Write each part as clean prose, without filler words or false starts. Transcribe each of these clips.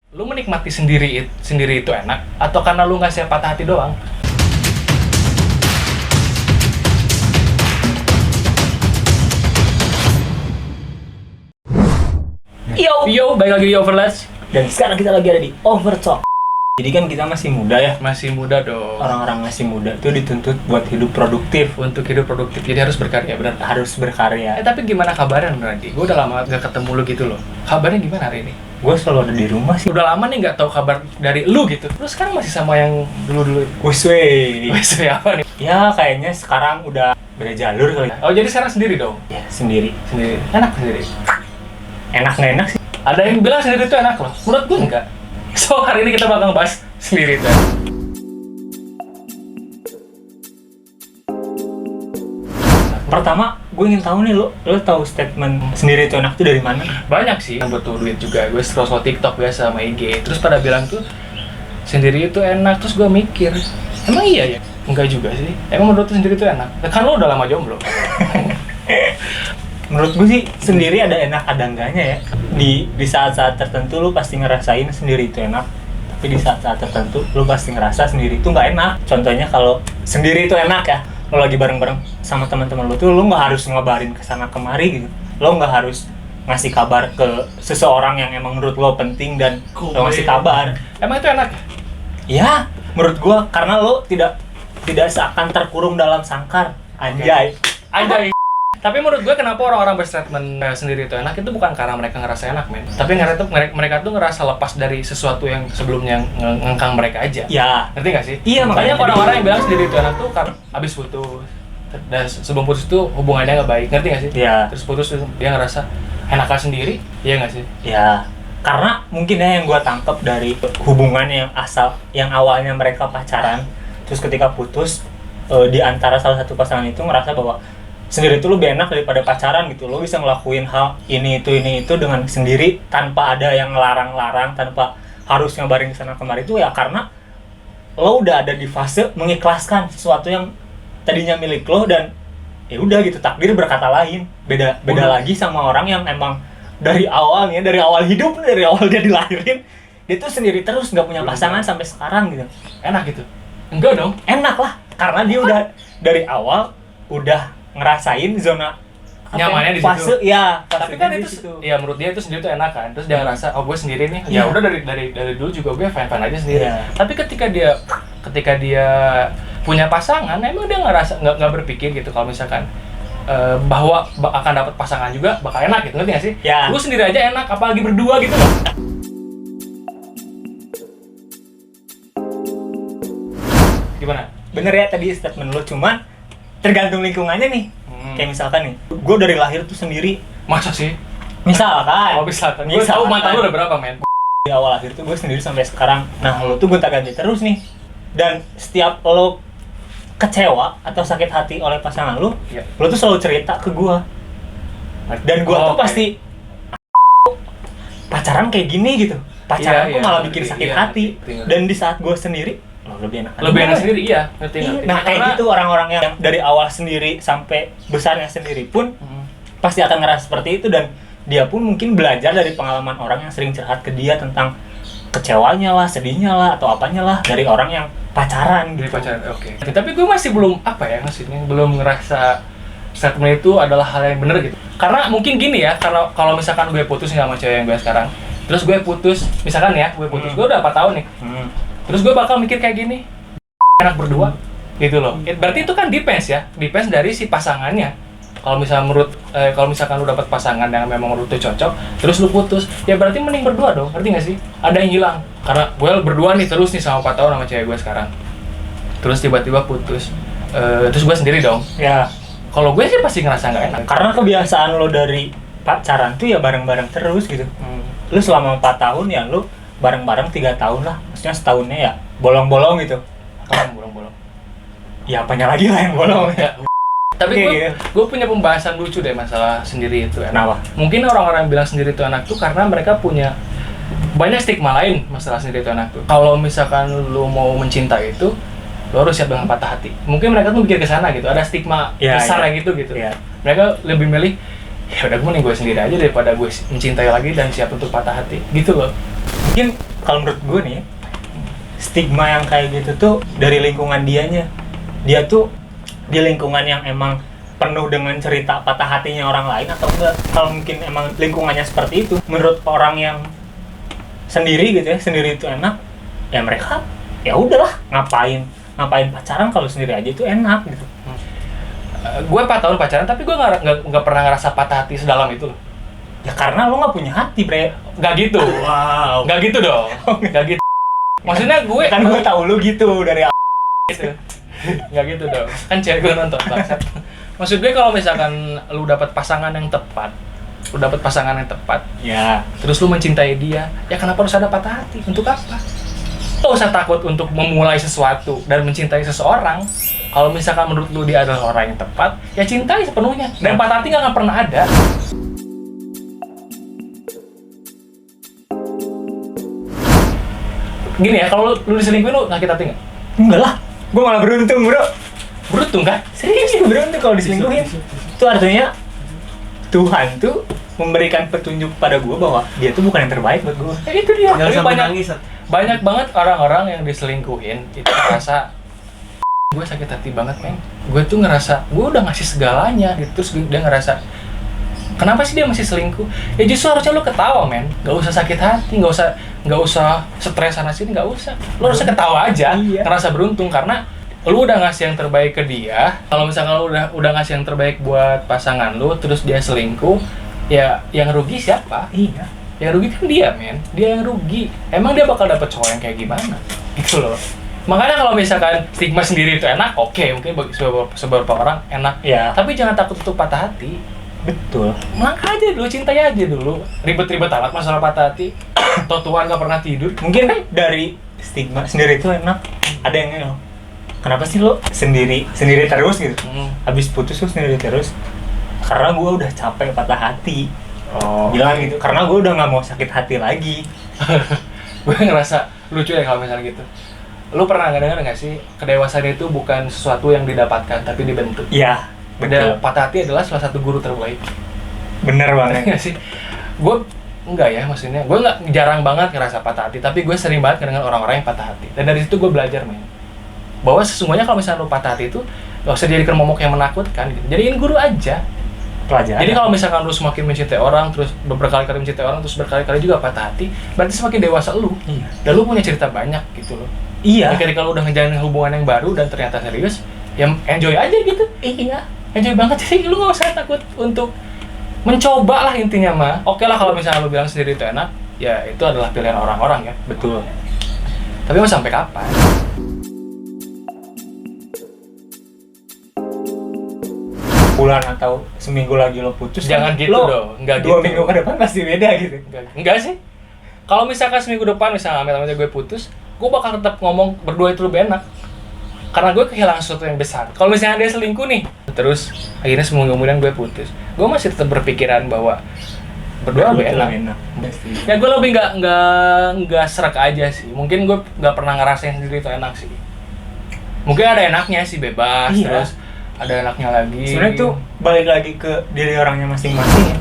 Lu menikmati sendiri itu enak atau karena lu nggak siap patah hati doang? Yo, balik lagi di Overlast. Dan sekarang kita lagi ada di Overtalk. Jadi kan kita masih muda ya. Masih muda dong. Orang-orang masih muda itu dituntut buat hidup produktif. Untuk hidup produktif, jadi harus berkarya, benar. Harus berkarya. Tapi gimana kabarnya Randy? Gue udah lama gak ketemu lu gitu loh. Kabarnya gimana hari ini? Gue selalu ada di rumah sih. Udah lama nih gak tahu kabar dari lu gitu. Lu sekarang masih sama yang dulu-dulu? Weswe. Weswe apa nih? Ya kayaknya sekarang udah beda jalur kali. Oh jadi sekarang sendiri dong? Ya sendiri. Sendiri. Enak sendiri? Enak nggak enak sih? Ada yang bilang sendiri itu enak loh. Menurut gue enggak. So hari ini kita bakal bahas sendiri itu. Pertama, gue ingin tahu nih lo tahu statement sendiri itu enak tuh dari mana? Banyak sih yang butuh duit juga. Gue scroll TikTok biasa sama IG. Terus pada bilang tuh sendiri itu enak. Terus gue mikir, emang iya ya? Enggak juga sih. Emang menurut lu sendiri itu enak? Kan lo udah lama jomblo. Menurut gue sih sendiri ada enak ada enggaknya ya. Di saat-saat tertentu lu pasti ngerasain sendiri itu enak. Tapi di saat-saat tertentu lu pasti ngerasa sendiri itu nggak enak. Contohnya kalau sendiri itu enak ya, lo lagi bareng-bareng sama teman-teman lu tuh lu nggak harus ngabarin kesana kemari gitu. Lo nggak harus ngasih kabar ke seseorang yang emang menurut lo penting dan lo ngasih kabar. Emang itu enak? Ya, menurut gua karena lo tidak seakan terkurung dalam sangkar. Anjay. Anjay. Tapi menurut gue kenapa orang-orang berstatement sendiri itu enak itu bukan karena mereka ngerasa enak, men. Tapi mereka tuh ngerasa lepas dari sesuatu yang sebelumnya ngengkang mereka aja. Ya. Ngerti gak sih? Iya, makanya makanya orang-orang yang bilang sendiri itu enak tuh karena abis putus. Dan sebelum putus itu hubungannya gak baik, ngerti gak sih? Iya. Terus putus dia ngerasa enakan sendiri, iya gak sih? Ya. Karena mungkin ya yang gua tangkap dari hubungan yang awalnya mereka pacaran, terus ketika putus di antara salah satu pasangan itu ngerasa bahwa sendiri itu lebih enak daripada pacaran gitu. Lo bisa ngelakuin hal ini itu dengan sendiri tanpa ada yang ngelarang-larang, tanpa harus ngabarin kesana kemari itu ya karena lo udah ada di fase mengikhlaskan sesuatu yang tadinya milik lo dan ya udah gitu, takdir berkata lain. Beda lagi sama orang yang emang dari awal hidup, dari awal dia dilahirin dia tuh sendiri terus nggak punya pasangan sampai sekarang gitu. Enak gitu? Enggak dong. Enak lah karena dia udah dari awal udah ngerasain zona nyamannya di fase, situ. Ya, tapi kan itu ya menurut dia itu sendiri tuh enak kan. Terus dia ngerasa oh gue sendiri nih. Ya udah dari dulu juga gue fine aja sendiri. Tapi ketika dia punya pasangan, emang dia nggak berpikir gitu kalau misalkan bahwa akan dapat pasangan juga bakal enak gitu, ngerti nggak sih? Ya. Lu sendiri aja enak, apalagi berdua gitu loh. Gimana? Bener ya tadi statement lo, cuman tergantung lingkungannya nih. Kayak misalkan nih, gue dari lahir tuh sendiri. Masa sih? Misalkan. Oh misalkan. Gue tahu mantan lu udah berapa, men? Di awal lahir tuh gue sendiri sampai sekarang. Nah lo tuh gonta-ganti terus nih. Dan setiap lo kecewa atau sakit hati oleh pasangan lo, lo tuh selalu cerita ke gue. Dan gue tuh pasti pacaran kayak gini gitu. Pacaran tuh malah bikin sakit hati. Dan di saat gue sendiri lebih enak sendiri, iya, ngerti. Nah kayak gitu orang-orang yang dari awal sendiri sampai besarnya sendiri pun pasti akan ngerasa seperti itu, dan dia pun mungkin belajar dari pengalaman orang yang sering curhat ke dia tentang kecewanya lah, sedihnya lah, atau apanya lah dari orang yang pacaran gitu. Oke. Tapi gue masih belum maksudnya belum ngerasa statement itu adalah hal yang benar gitu. Karena mungkin gini ya, kalau misalkan gue putus sama cewek yang gue sekarang, terus gue putus, misalkan ya, gue udah 4 tahun nih. Terus gue bakal mikir kayak gini, enak berdua, gitu loh. Berarti itu kan depends dari si pasangannya. Kalau misalkan lu dapat pasangan yang memang menurut lu cocok, terus lu putus, ya berarti mending berdua dong, ngerti nggak sih? Ada yang hilang, karena gue berdua nih terus nih sama 4 tahun sama cewek gue sekarang. Terus tiba-tiba putus, terus gue sendiri dong. Ya. Kalau gue sih pasti ngerasa nggak enak. Karena kebiasaan lo dari pacaran tuh ya bareng-bareng terus gitu. Lu selama 4 tahun ya lu bareng-bareng 3 tahun lah, maksudnya setahunnya ya bolong-bolong gitu. Kamu bolong-bolong. Ya apanya lagi lah yang bolong ya. Tapi gue punya pembahasan lucu deh masalah sendiri itu enak. Kenapa? Mungkin orang-orang yang bilang sendiri itu enak tuh karena mereka punya banyak stigma lain masalah sendiri itu enak tuh. Kalau misalkan lu mau mencintai itu, lu harus siap dengan patah hati. Mungkin mereka tuh mikir ke sana gitu, ada stigma besar kayak gitu. Mereka lebih milih ya udah gue sendiri aja daripada gue mencintai lagi dan siap untuk patah hati gitu loh. Mungkin kalau menurut gue nih, stigma yang kayak gitu tuh dari lingkungan dianya. Dia tuh di lingkungan yang emang penuh dengan cerita patah hatinya orang lain atau enggak. Kalau mungkin emang lingkungannya seperti itu, menurut orang yang sendiri gitu ya, sendiri itu enak, ya mereka ya udahlah, ngapain pacaran kalau sendiri aja itu enak gitu. Gue 4 tahun pacaran tapi gue nggak pernah ngerasa patah hati sedalam itu loh. Ya karena lo nggak punya hati, bre. Nggak gitu. Wow. Nggak gitu dong. Nggak gitu. Maksudnya gue Kan gue tahu lo gitu dari gitu. Nggak gitu dong. Kan cewek gue nonton bangsat. Maksud gue kalau misalkan lu dapat pasangan yang tepat, ya. terus lu mencintai dia, ya kenapa harus ada patah hati? Untuk apa? Lo usah takut untuk memulai sesuatu dan mencintai seseorang. Kalau misalkan menurut lu dia adalah orang yang tepat, ya cintai sepenuhnya. Dan patah hati nggak akan pernah ada. Gini ya, kalau lu diselingkuhin lu sakit hati nggak? Enggak lah, gue malah beruntung, bro. Beruntung kan? Serius, gue beruntung kalau diselingkuhin. Itu artinya Tuhan tuh memberikan petunjuk pada gue bahwa dia tuh bukan yang terbaik buat gue. Ya itu dia. Jangan Tapi sampai nangis. banyak banget orang-orang yang diselingkuhin itu ngerasa gue sakit hati banget, men. Gue tuh ngerasa gue udah ngasih segalanya gitu. Terus dia ngerasa kenapa sih dia masih selingkuh? Ya justru harusnya lo ketawa, men. Gak usah sakit hati, gak usah stres sana sini, gak usah. Lo harusnya ketawa aja, Iya. ngerasa beruntung karena lu udah ngasih yang terbaik ke dia. Kalau misalkan lu udah ngasih yang terbaik buat pasangan lu, terus dia selingkuh, ya yang rugi siapa? Iya. Yang rugi kan dia, men. Dia yang rugi. Emang dia bakal dapet cowok yang kayak gimana? Gitu loh. Makanya kalau misalkan stigma sendiri itu enak, oke, mungkin bagi beberapa orang enak. Iya. Tapi jangan takut untuk patah hati. Betul. Melangkah aja dulu, cintai aja dulu. Ribet-ribet amat masalah patah hati. Totuan gak pernah tidur. Mungkin dari stigma sendiri itu enak. Ada yang ini loh. Kenapa sih lo sendiri terus gitu? Habis putus lo sendiri terus. Karena gue udah capek patah hati. Oh. Bilang gitu. Karena gue udah nggak mau sakit hati lagi. Gue ngerasa lucu ya kalau misalnya gitu. Lu pernah dengar nggak sih, kedewasaan itu bukan sesuatu yang didapatkan tapi dibentuk. Iya. Betul. Patah hati adalah salah satu guru terbaik. Bener banget. Nggak sih? Gue enggak ya, maksudnya gue nggak jarang banget ngerasa patah hati, tapi gue sering banget dengan orang-orang yang patah hati. Dan dari situ gue belajar, men, bahwa sesungguhnya kalau misalnya lu patah hati itu gak usah dijadikan momok yang menakutkan gitu. Jadiin guru aja. Pelajaran. Jadi kalau misalkan lu semakin mencintai orang, terus berkali-kali mencintai orang, terus berkali-kali juga patah hati, berarti semakin dewasa lu. Iya. Dan lu punya cerita banyak gitu loh. Iya. Dan ketika lu udah ngejalanin hubungan yang baru dan ternyata serius, ya enjoy aja gitu. Iya. Enjoy banget, jadi lu gak usah takut untuk mencoba lah intinya mah. Oke lah kalau misalnya lu bilang sendiri itu enak, ya itu adalah pilihan orang-orang ya. Betul. Tapi mau sampai kapan? Bulan atau seminggu lagi lo putus, Jangan kan gitu lo dong, nggak 2 gitu. minggu ke depan pasti beda gitu. Enggak sih. Kalau misalkan seminggu depan misalnya amit-amit gue putus, gue bakal tetap ngomong berdua itu lebih enak. Karena gue kehilangan sesuatu yang besar. Kalau misalnya dia selingkuh nih, terus akhirnya seminggu kemudian gue putus, gue masih tetap berpikiran bahwa berdua lebih enak. Ya gue lebih nggak serak aja sih. Mungkin gue nggak pernah ngerasain sendiri itu enak sih. Mungkin ada enaknya sih, bebas, Iya. terus ada enaknya lagi. Sebenarnya tuh balik lagi ke diri orangnya masing-masing ya.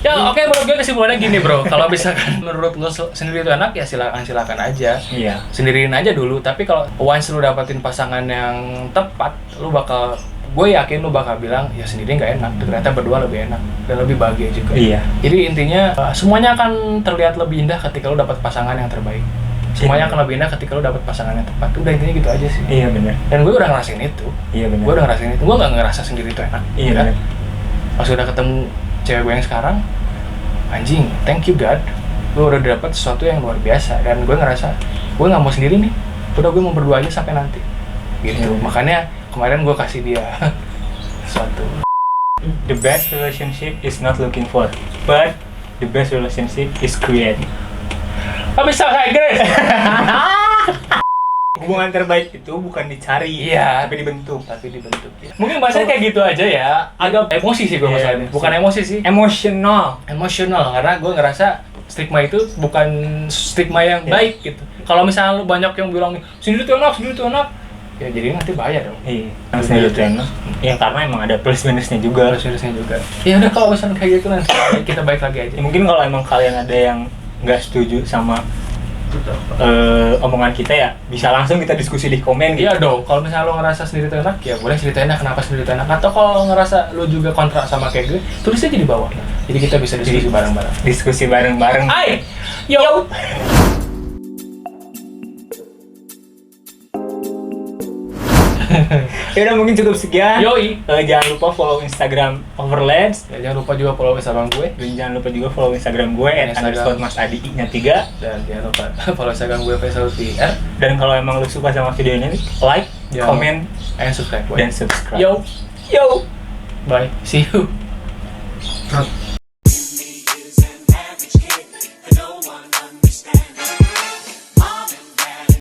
Ya oke, menurut gue kesimpulannya gini bro. Kalau misalkan menurut lo sendiri itu enak, ya silakan aja. Iya. Sendiriin aja dulu. Tapi kalau once lu dapetin pasangan yang tepat, lu bakal, gue yakin lu bakal bilang ya sendiri nggak enak. Ternyata berdua lebih enak dan lebih bahagia juga. Iya. Jadi intinya semuanya akan terlihat lebih indah ketika lu dapat pasangan yang terbaik. Semuanya akan lebih indah ketika lu dapat pasangan yang tepat. Udah intinya gitu aja sih. Iya benar. Dan gue udah ngerasain itu. Iya benar. Gue udah ngerasain itu. Gue nggak ngerasa sendiri itu enak. Iya Ya. benar. Pas udah ketemu cewek gue yang sekarang, anjing, thank you God, gue udah dapet sesuatu yang luar biasa. Dan gue ngerasa gue nggak mau sendiri nih, udah gue mau berdua aja sampai nanti gitu. Makanya kemarin gue kasih dia sesuatu. The best relationship is not looking for, but the best relationship is created. Apa bisa kayak Grace? Hubungan terbaik itu bukan dicari, Iya. tapi dibentuk. Mungkin bahasanya kayak gitu aja ya. Agak emosi sih gue Iya, masalahnya. emosi. Bukan emosi sih, Emotional. emosional, karena gue ngerasa stigma itu bukan stigma yang Iya. baik gitu. Kalau misalnya lu banyak yang bilang nih sendiri tuh enak, Ya jadi nanti bahaya dong. Iya, sendiri trainer. Ya karena emang ada plus minusnya juga. Plus minusnya juga. Ya udah kalau misalnya kayak gitu nanti kita balik lagi aja. Ya, mungkin kalau emang kalian ada yang nggak setuju sama omongan kita ya bisa langsung kita diskusi di komen gitu. Iya dong, kalau misalnya lo ngerasa sendiri tuh enak, ya boleh ceritain kenapa sendiri tuh enak. Atau kalau ngerasa lo juga kontra sama kayak gue, tulis aja di bawah. Jadi kita bisa diskusi bareng-bareng. Diskusi bareng-bareng. Hai, yo. Ya udah mungkin cukup sekian. Yoi. Jangan lupa follow Instagram Overlands. Ya, jangan lupa juga follow Instagram gue. Dan jangan lupa juga follow Instagram gue @_masadi-3. Dan jangan lupa follow Instagram gue @faisal_tr. Dan kalau emang lu suka sama video ini, like, comment, and subscribe. dan subscribe. Yo. Yo. Bye. See you.